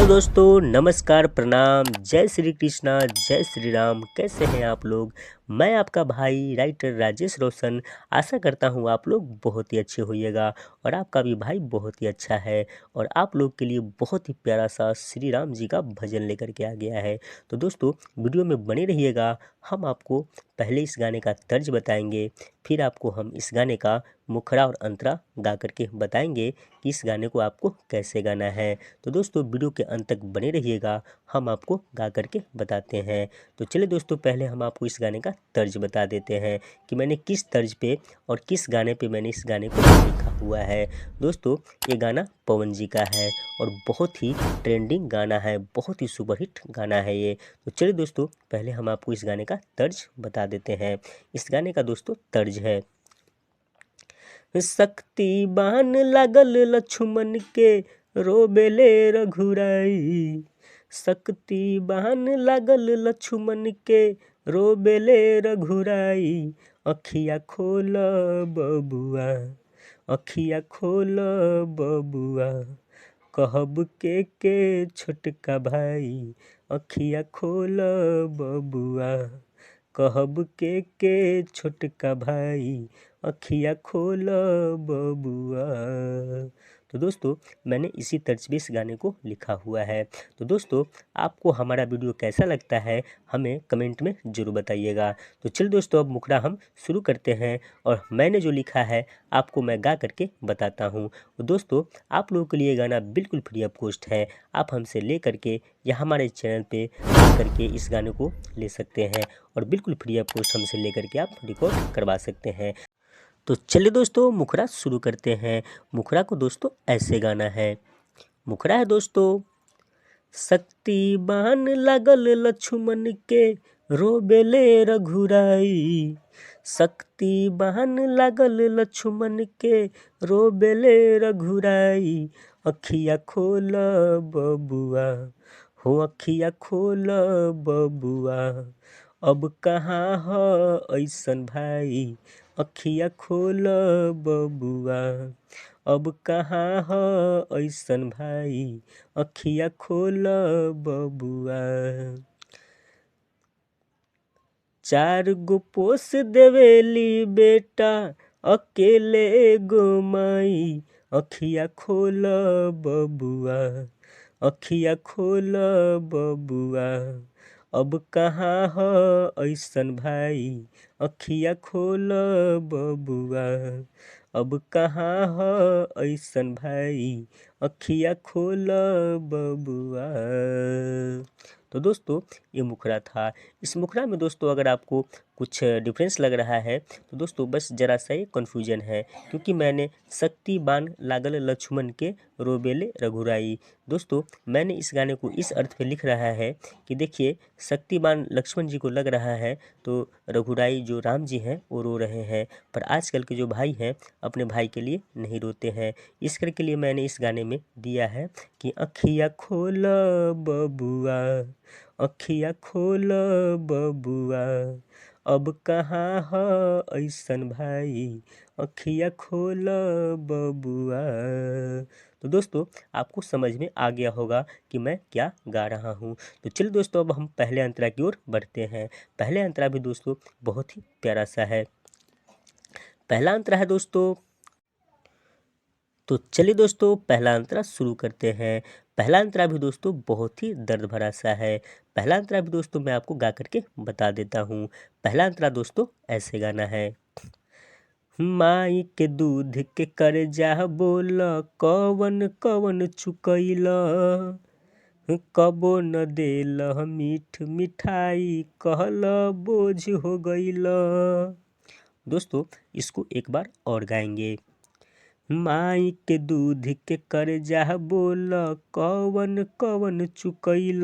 Hello दोस्तों, नमस्कार, प्रणाम, जय श्री कृष्णा, जय श्री राम। कैसे हैं आप लोग? मैं आपका भाई राइटर राजेश रोशन। आशा करता हूँ आप लोग बहुत ही अच्छे होइएगा और आपका भी भाई बहुत ही अच्छा है और आप लोग के लिए बहुत ही प्यारा सा श्री राम जी का भजन लेकर के आ गया है। तो दोस्तों, वीडियो में बने रहिएगा। हम आपको पहले इस गाने का तर्ज बताएंगे, फिर आपको हम इस गाने का मुखड़ा और अंतरा गा करके बताएंगे कि इस गाने को आपको कैसे गाना है। तो दोस्तों, वीडियो के अंत तक बने रहिएगा, हम आपको गा करके बताते हैं। तो चलिए दोस्तों, पहले हम आपको इस गाने का तर्ज बता देते हैं कि मैंने किस तर्ज पे और किस गाने पे मैंने इस गाने को लिखा हुआ है। दोस्तों, ये गाना पवन जी का है और बहुत ही ट्रेंडिंग गाना है, बहुत ही सुपरहिट गाना है ये। तो चलिए दोस्तों, पहले हम आपको इस गाने का तर्ज बता देते हैं। इस गाने का दोस्तों तर्ज है, शक्ति बान लागल लक्ष्मण के रोबेले रघुराई। शक्ति बान लागल लक्ष्मण के रोबेले रघुराई। अखिया खोल बबुआ, अखिया खोल बबुआ, कहब के छोटका भाई। अखिया खोल बबुआ, कहब के छोटका भाई। अखिया खोल बबुआ। तो दोस्तों, मैंने इसी तर्ज पे इस गाने को लिखा हुआ है। तो दोस्तों, आपको हमारा वीडियो कैसा लगता है हमें कमेंट में ज़रूर बताइएगा। तो चल दोस्तों, अब मुखड़ा हम शुरू करते हैं और मैंने जो लिखा है आपको मैं गा करके बताता हूँ। तो दोस्तों, आप लोगों के लिए गाना बिल्कुल फ्री ऑफ कॉस्ट है। आप हमसे ले करके या हमारे चैनल पे आ करके इस गाने को ले सकते हैं और बिल्कुल फ्री ऑफ कॉस्ट हमसे ले करके आप रिकॉर्ड करवा सकते हैं। तो चलिए दोस्तों, मुखड़ा शुरू करते हैं। मुखड़ा को दोस्तों ऐसे गाना है। मुखड़ा है दोस्तों, शक्ति बान लागल लक्ष्मण के रोबेले रघुराई। शक्ति बान लागल लक्ष्मण के रोबेले रघुराई। अखिया खोल बबुआ, हो अखिया खोल बबुआ, अब कहाँ ह ऐसन भाई। अखिया खोल बबुआ, अब कहाँ ह ऐसन भाई। अखिया खोल बबुआ। चार गो पोस देवेली बेटा, अकेले गो माई। अखिया खोल बबुआ, अखिया खोल बबुआ, अब कहाँ ह ऐसन भाई। अखिया खोल बबुआ, अब कहाँ ह ऐसन भाई। अखिया खोल बबुआ। तो दोस्तों, ये मुखड़ा था। इस मुखड़ा में दोस्तों अगर आपको कुछ डिफरेंस लग रहा है तो दोस्तों बस ज़रा सा ये कन्फ्यूजन है, क्योंकि मैंने शक्ति बान लागल लक्ष्मण के रोबेले रघुराई। दोस्तों, मैंने इस गाने को इस अर्थ पे लिख रहा है कि देखिए, शक्तिमान लक्ष्मण जी को लग रहा है तो रघुराई जो राम जी हैं वो रो रहे हैं, पर आजकल के जो भाई हैं अपने भाई के लिए नहीं रोते हैं। इस करके लिए मैंने इस गाने में दिया है कि अखिया खोल बबुआ, अखिया खोल बबुआ, अब कहाँ ह ऐसन भाई। अखिया खोल बबुआ। तो दोस्तों, आपको समझ में आ गया होगा कि मैं क्या गा रहा हूँ। तो चलिए दोस्तों, अब हम पहले अंतरा की ओर बढ़ते हैं। पहले अंतरा भी दोस्तों बहुत ही प्यारा सा है। पहला अंतरा है दोस्तों, तो चलिए दोस्तों पहला अंतरा शुरू करते हैं। पहला अंतरा भी दोस्तों बहुत ही दर्द भरा सा है। पहला अंतरा भी दोस्तों मैं आपको गा करके बता देता हूँ। पहला अंतरा दोस्तों ऐसे गाना है, माई के दूध के कर्जा बोल, कवन कवन चुकैल, कबो न देल मीठ मिठाई, कहल बोझ हो गईल। दोस्तों, इसको एक बार और गाएंगे। माई के दूध के कर्जा बोल, कवन कवन चुकैल,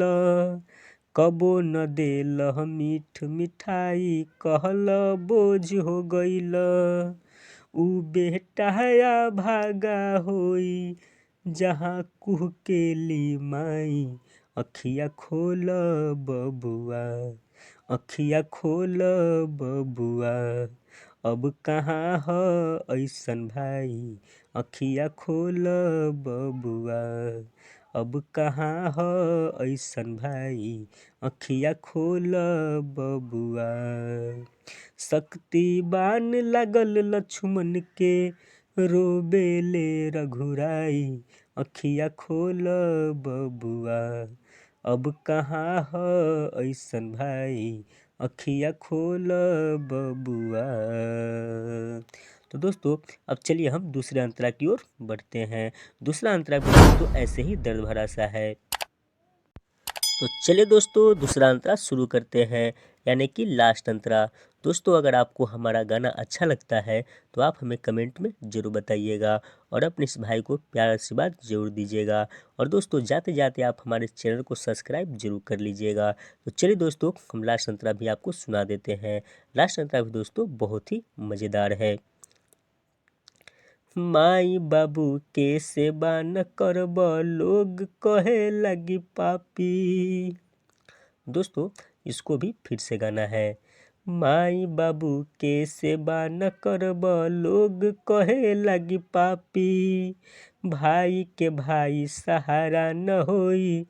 कबो न देल मीठ मिठाई, कहल बोझ हो गईल। ऊ बेटा या भागा होई, जहाँ कुह के ली माई। अखिया खोल बबुआ, अखिया खोल बबुआ, अब कहाँ ह ऐसन भाई। अखिया खोल बबुआ, अब कहाँ ह ऐसन भाई, अखिया खोल बबुआ। शक्तिवान लागल लक्ष्मण के, रोबेले रघुराई, अखिया खोल बबुआ। अब कहाँ ह ऐसन भाई, अखिया खोल बबुआ। तो दोस्तों अब चलिए हम दूसरे अंतरा की ओर बढ़ते हैं। दूसरा अंतरा भी दोस्तों ऐसे ही दर्द भरा सा है। तो चलिए दोस्तों दूसरा अंतरा शुरू करते हैं, यानी कि लास्ट अंतरा। दोस्तों अगर आपको हमारा गाना अच्छा लगता है तो आप हमें कमेंट में ज़रूर बताइएगा और अपने इस भाई को प्यार आशीर्वाद ज़रूर दीजिएगा। और दोस्तों जाते जाते आप हमारे चैनल को सब्सक्राइब जरूर कर लीजिएगा। तो चलिए दोस्तों हम लास्ट अंतरा भी आपको सुना देते हैं। लास्ट अंतरा भी दोस्तों बहुत ही मज़ेदार है। माई बाबू के सेवा न करब, लोग कहे लगी पापी। दोस्तों इसको भी फिर से गाना है। माई बाबू के सेवा न करब, लोग कहे लगी पापी। भाई के भाई सहारा न होई,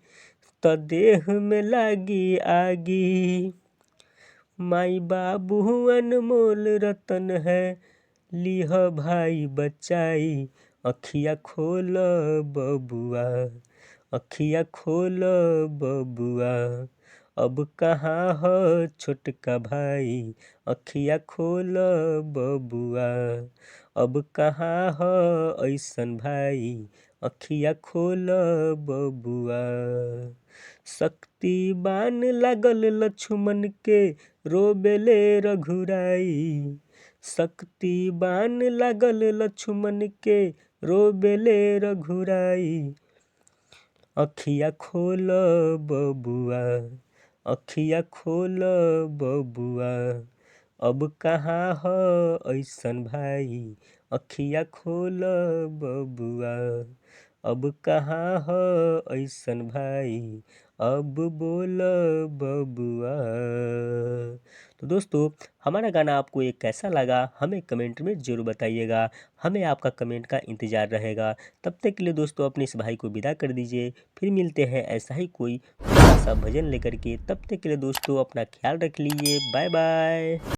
तो देह में लागी आगी। माई बाबू अनमोल रतन है, लिह भाई बचाई, अखिया खोल बबुआ। अखिया खोल बबुआ। अब कहाँ ह छोटका भाई, अखिया खोल बबुआ। अब कहाँ ह ऐसन भाई, अखिया खोल बबुआ। शक्तिवान लागल लक्ष्मण के, रोबेले रघुराई। शक्तिवान लागल लक्ष्मण के, रोबेले रघुराई। अखिया खोल बबुआ। अखिया खोल बबुआ। अब कहाँ ह ऐसन भाई, अखिया खोल बबुआ। अब कहाँ ह ऐसन भाई, अब बोल बबुआ। तो दोस्तों हमारा गाना आपको ये कैसा लगा हमें कमेंट में ज़रूर बताइएगा। हमें आपका कमेंट का इंतज़ार रहेगा। तब तक के लिए दोस्तों अपने इस भाई को विदा कर दीजिए। फिर मिलते हैं ऐसा ही कोई बड़ा सा भजन लेकर के। तब तक के लिए दोस्तों अपना ख्याल रख लीजिए। Bye bye.